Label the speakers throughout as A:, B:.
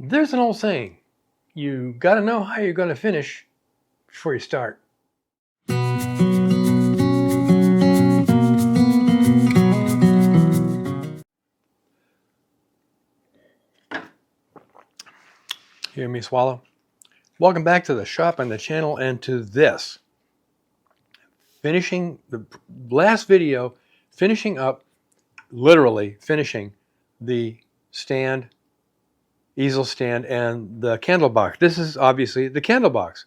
A: There's an old saying, you got to know how you're going to finish before you start. Hear me swallow? Welcome back to the shop and the channel and to this. Finishing the last video, finishing up, literally finishing the stand, easel stand, and the candle box. This is obviously the candle box.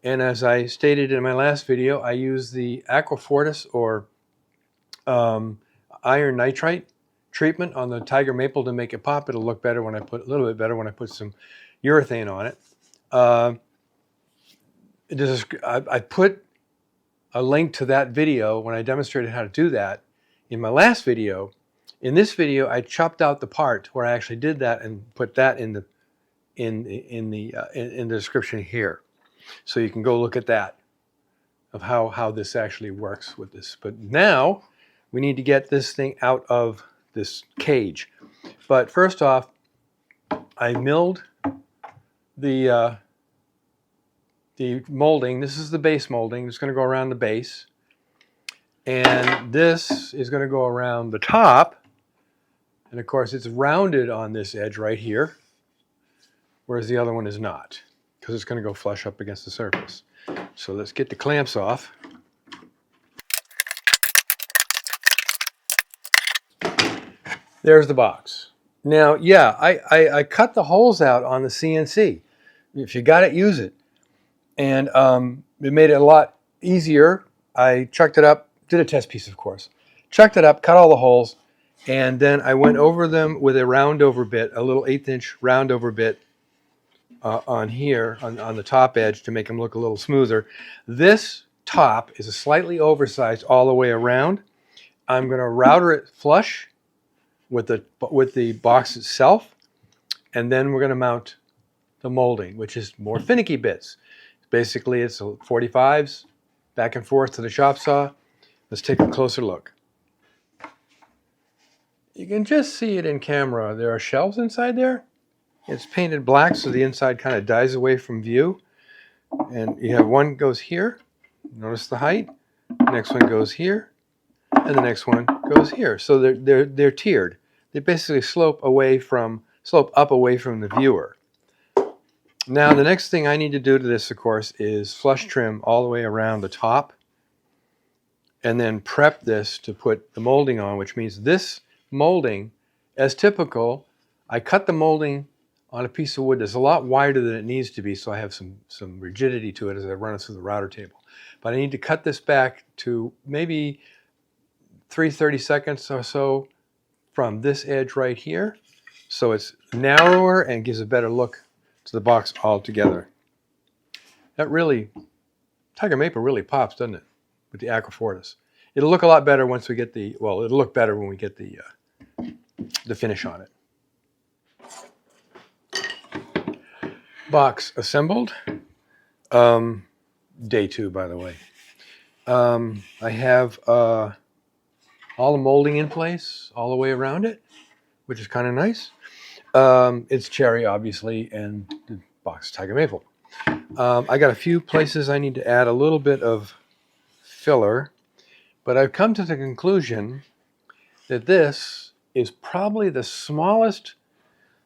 A: And as I stated in my last video, I use the Aquafortis or iron nitrite treatment on the tiger maple to make it pop. It'll look better when I put a little bit better when I put some urethane on it. I put a link to that video when I demonstrated how to do that in my last video. In this video, I chopped out the part where I actually did that and put that in the description here, so you can go look at that of how this actually works with this. But now we need to get this thing out of this cage. But first off, I milled the molding. This is the base molding. It's going to go around the base. And this is going to go around the top. And of course, it's rounded on this edge right here, whereas the other one is not, because it's going to go flush up against the surface. So let's get the clamps off. There's the box. Now, yeah, I cut the holes out on the CNC. If you got it, use it. And it made it a lot easier. I chucked it up, did a test piece, of course. Chucked it up, cut all the holes, and then I went over them with a round over bit, a little 1/8" round over bit on here, on the top edge, to make them look a little smoother. This top is a slightly oversized all the way around. I'm going to router it flush with the box itself, and then we're going to mount the molding, which is more finicky bits. Basically, it's 45s back and forth to the chop saw. Let's take a closer look. You can just see it in camera. There are shelves inside there. It's painted black, so the inside kind of dies away from view. And you have one goes here. Notice the height. The next one goes here, and the next one goes here. So they're tiered. They basically slope up away from the viewer. Now, the next thing I need to do to this, of course, is flush trim all the way around the top, and then prep this to put the molding on, which means this molding, as typical, I cut the molding on a piece of wood that's a lot wider than it needs to be, so I have some rigidity to it as I run it through the router table. But I need to cut this back to maybe 3/32 or so from this edge right here, so it's narrower and gives a better look to the box altogether. That really, tiger maple really pops, doesn't it, with the Aquafortis? It'll look a lot better once we get it'll look better when we get the finish on it. Box assembled. Day 2, by the way. I have all the molding in place all the way around it, which is kind of nice. It's cherry, obviously, and the box is tiger maple. I got a few places I need to add a little bit of filler, but I've come to the conclusion that this is probably the smallest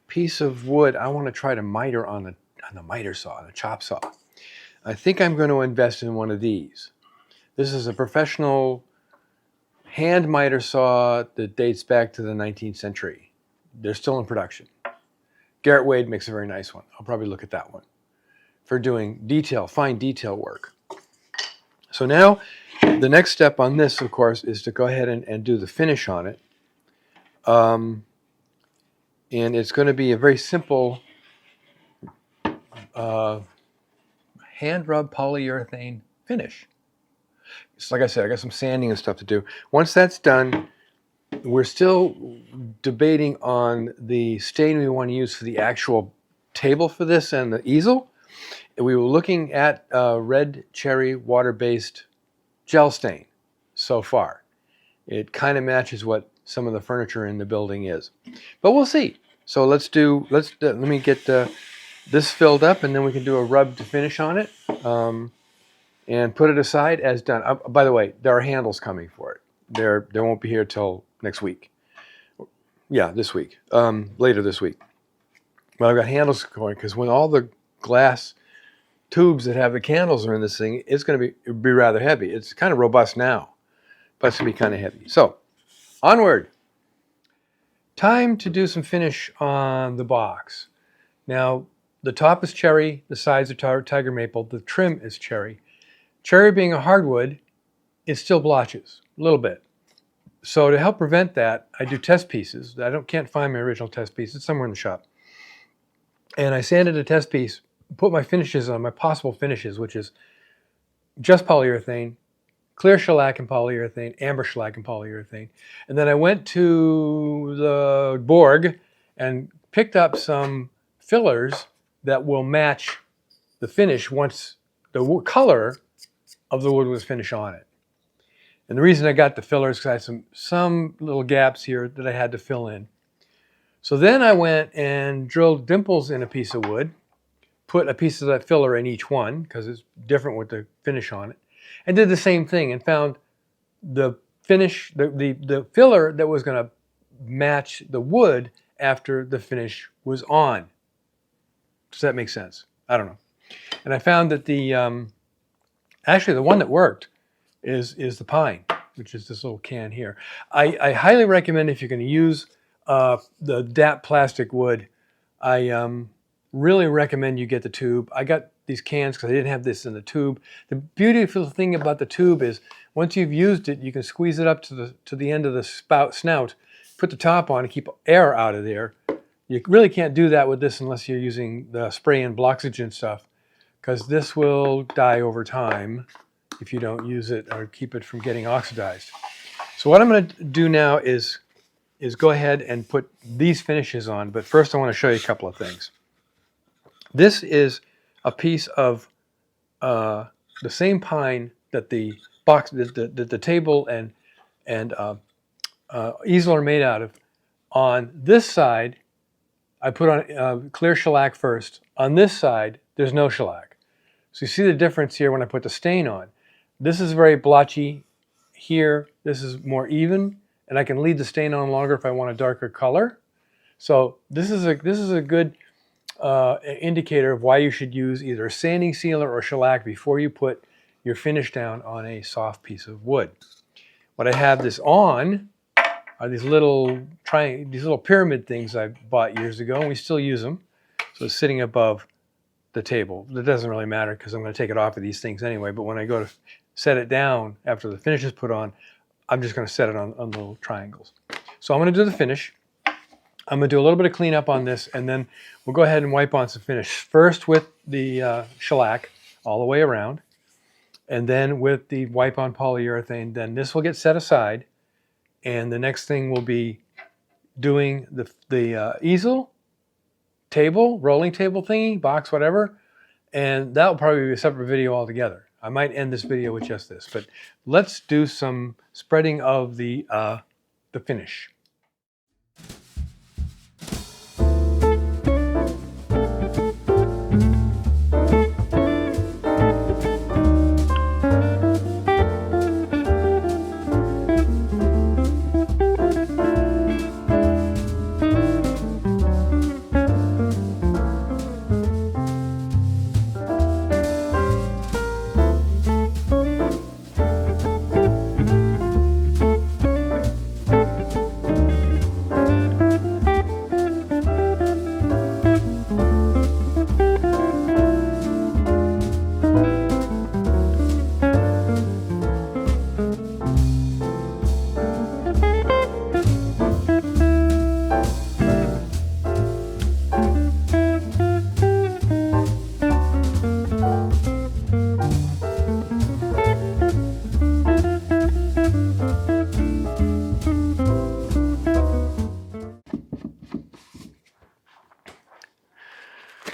A: piece of wood I want to try to miter on the miter saw, the chop saw. I think I'm going to invest in one of these. This is a professional hand miter saw that dates back to the 19th century. They're still in production. Garrett Wade makes a very nice one. I'll probably look at that one for doing fine detail work. So now the next step on this, of course, is to go ahead and do the finish on it. And it's going to be a very simple hand rub polyurethane finish. It's like I said, I got some sanding and stuff to do. Once that's done, we're still debating on the stain we want to use for the actual table for this and the easel. We were looking at red cherry water-based gel stain so far. It kind of matches what some of the furniture in the building is. But we'll see. So let me get this filled up, and then we can do a rub to finish on it, and put it aside as done. By the way, there are handles coming for it. They won't be here till next week. Yeah, this week. Later this week. But I've got handles going because when all the glass tubes that have the candles are in this thing, it's going to be rather heavy. It's kind of robust now, but it's going to be kind of heavy. So onward. Time to do some finish on the box. Now, the top is cherry, the sides are tiger maple, the trim is cherry. Cherry being a hardwood, it still blotches a little bit. So to help prevent that, I do test pieces. Can't find my original test piece. It's somewhere in the shop. And I sanded a test piece, put my finishes on, my possible finishes, which is just polyurethane, clear shellac and polyurethane, amber shellac and polyurethane. And then I went to the Borg and picked up some fillers that will match the finish once the color of the wood was finished on it. And the reason I got the fillers is because I had some little gaps here that I had to fill in. So then I went and drilled dimples in a piece of wood, put a piece of that filler in each one because it's different with the finish on it, and did the same thing and found the finish, the filler that was going to match the wood after the finish was on. Does that make sense? I don't know. And I found that actually the one that worked is the pine, which is this little can here. I highly recommend if you're going to use the DAP plastic wood, I really recommend you get the tube. I got these cans because I didn't have this in the tube. The beautiful thing about the tube is once you've used it, you can squeeze it up to the end of the snout, put the top on and keep air out of there. You really can't do that with this unless you're using the spray and Bloxygen stuff, because this will die over time if you don't use it or keep it from getting oxidized. So what I'm going to do now is go ahead and put these finishes on, but first I want to show you a couple of things. This is a piece of the same pine that the box, the table and easel are made out of. On this side, I put on clear shellac first. On this side, there's no shellac. So you see the difference here when I put the stain on. This is very blotchy. Here, this is more even, and I can leave the stain on longer if I want a darker color. So this is a good indicator of why you should use either a sanding sealer or shellac before you put your finish down on a soft piece of wood. What I have this on are these little pyramid things I bought years ago, and we still use them. So it's sitting above the table. It doesn't really matter because I'm going to take it off of these things anyway, but when I go to set it down after the finish is put on, I'm just going to set it on little triangles. So I'm going to do the finish. I'm going to do a little bit of cleanup on this, and then we'll go ahead and wipe on some finish. First with the shellac all the way around, and then with the wipe on polyurethane. Then this will get set aside, and the next thing will be doing the easel, table, rolling table thingy, box, whatever, and that will probably be a separate video altogether. I might end this video with just this, but let's do some spreading of the finish.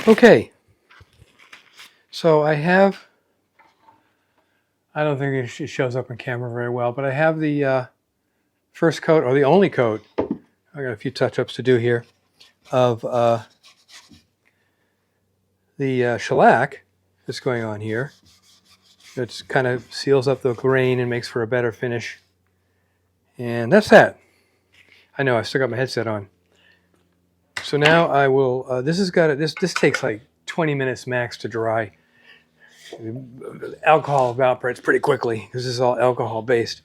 A: Okay, so I don't think it shows up on camera very well, but I have the first coat, or the only coat. I got a few touch-ups to do here. of the shellac that's going on here. It kind of seals up the grain and makes for a better finish. And that's that. I know I still got my headset on. So now I will. This takes like 20 minutes max to dry. Alcohol evaporates pretty quickly because this is all alcohol based.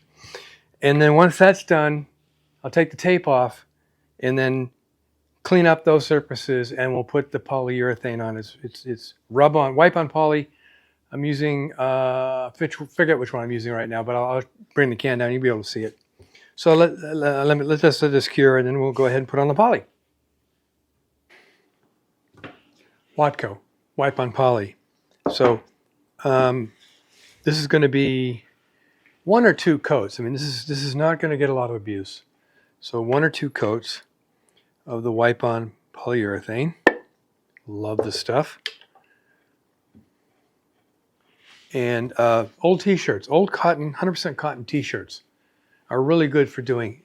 A: And then once that's done, I'll take the tape off and then clean up those surfaces, and we'll put the polyurethane on. It's wipe on poly. I'm using forget which one I'm using right now, but I'll bring the can down. You'll be able to see it. So let's just let this cure, and then we'll go ahead and put on the poly. Watco, wipe on poly. So this is going to be 1 or 2 coats. I mean, this is not going to get a lot of abuse. So 1 or 2 coats of the wipe on polyurethane. Love this stuff. And old t-shirts, old cotton, 100% cotton t-shirts are really good for doing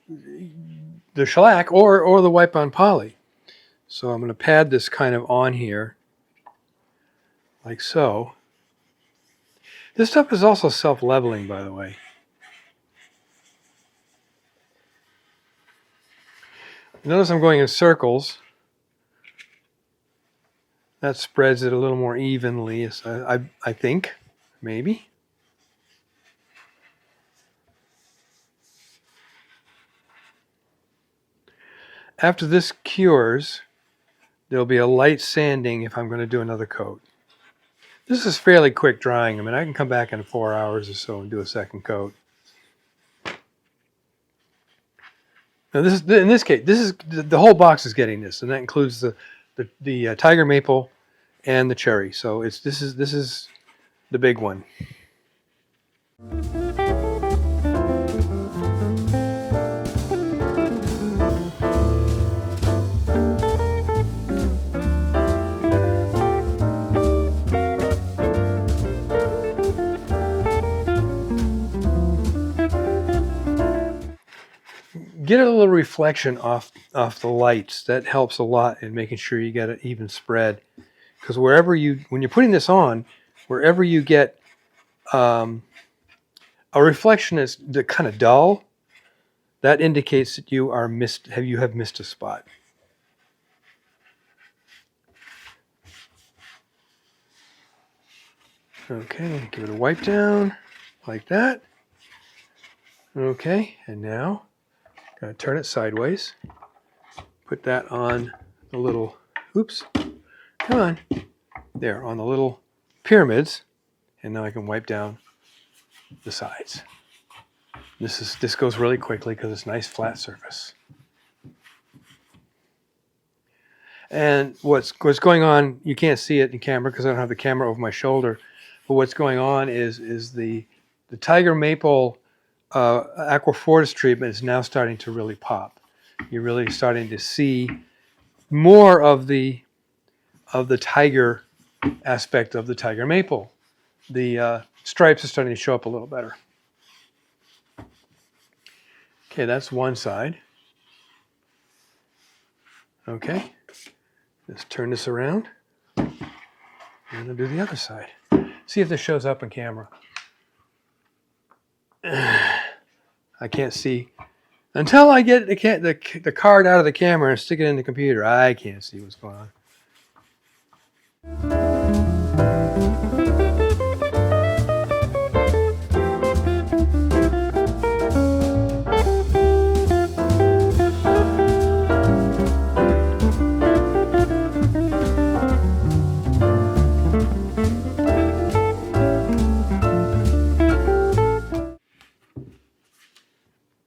A: the shellac or the wipe on poly. So I'm going to pad this kind of on here like so. This stuff is also self-leveling, by the way. Notice I'm going in circles. That spreads it a little more evenly, I think, maybe. After this cures, there'll be a light sanding if I'm going to do another coat. This is fairly quick drying. I mean, I can come back in 4 hours or so and do a second coat. Now, in this case, the whole box is getting this, and that includes the tiger maple and the cherry. So this is the big one. Get a little reflection off the lights. That helps a lot in making sure you get an even spread. Because when you're putting this on, wherever you get a reflection is kind of dull, that indicates that you have missed a spot. Okay, give it a wipe down like that. Okay, and now gotta turn it sideways. Put that on the little, come on, there on the little pyramids, and now I can wipe down the sides. This goes really quickly because it's a nice flat surface. And what's going on, you can't see it in camera because I don't have the camera over my shoulder, but what's going on is the tiger maple aquafortis treatment is now starting to really pop. You're really starting to see more of the tiger aspect of the tiger maple. The stripes are starting to show up a little better. Okay, that's one side. Okay, let's turn this around and I'll do the other side. See if this shows up on camera. I can't see. Until I get the card out of the camera and stick it in the computer, I can't see what's going on.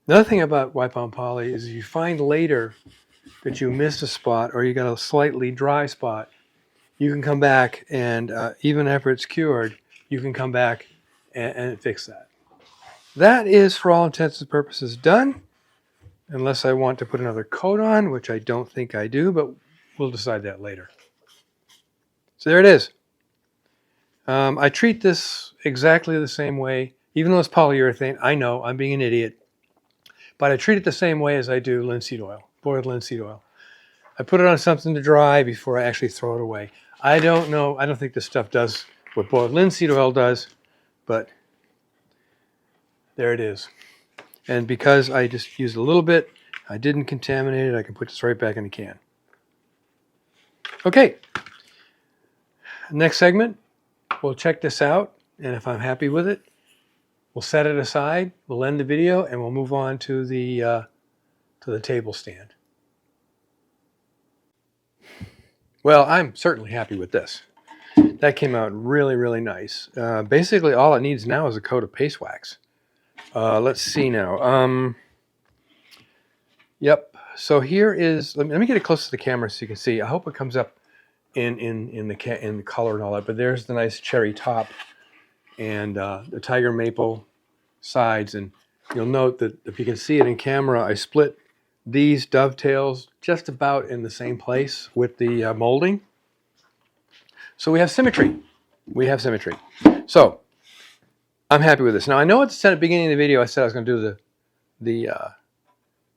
A: Another thing about wipe on poly is if you find later that you missed a spot or you got a slightly dry spot, you can come back and even after it's cured, you can come back and fix that. That is, for all intents and purposes, done, unless I want to put another coat on, which I don't think I do, but we'll decide that later. So there it is. I treat this exactly the same way, even though it's polyurethane. I know, I'm being an idiot. But I treat it the same way as I do linseed oil, boiled linseed oil. I put it on something to dry before I actually throw it away. I don't know. I don't think this stuff does what boiled linseed oil does, but there it is. And because I just used a little bit, I didn't contaminate it, I can put this right back in the can. Okay, next segment, we'll check this out, and if I'm happy with it, we'll set it aside, we'll end the video, and we'll move on to the table stand. Well, I'm certainly happy with this. That came out really, really nice. Basically, all it needs now is a coat of paste wax. Let's see now. Yep. So here is. Let me get it close to the camera so you can see. I hope it comes up in the color and all that. But there's the nice cherry top and the tiger maple sides. And you'll note that if you can see it in camera, I split these dovetails just about in the same place with the molding. So we have symmetry. We have symmetry. So I'm happy with this. Now I know at the beginning of the video I said I was going to do the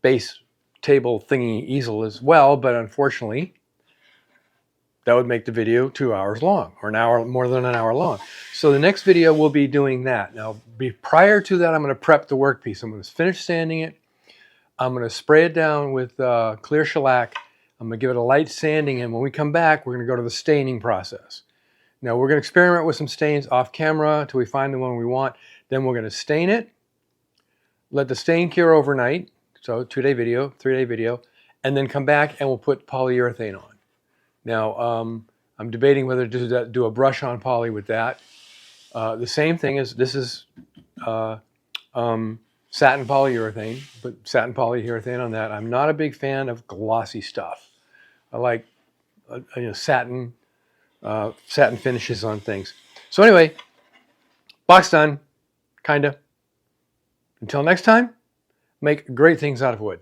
A: base table thingy easel as well, but unfortunately that would make the video 2 hours long, or an hour, more than an hour long. So the next video will be doing that. Now prior to that, I'm going to prep the workpiece. I'm going to finish sanding it. I'm going to spray it down with clear shellac. I'm going to give it a light sanding, and when we come back, we're going to go to the staining process. Now we're going to experiment with some stains off camera until we find the one we want. Then we're going to stain it, let the stain cure overnight, so 2-day video, 3-day video, and then come back and we'll put polyurethane on. Now I'm debating whether to do a brush on poly with that. The same thing is, this is satin polyurethane, but satin polyurethane on that. I'm not a big fan of glossy stuff. I like satin finishes on things. So anyway, box done, kinda. Until next time, make great things out of wood.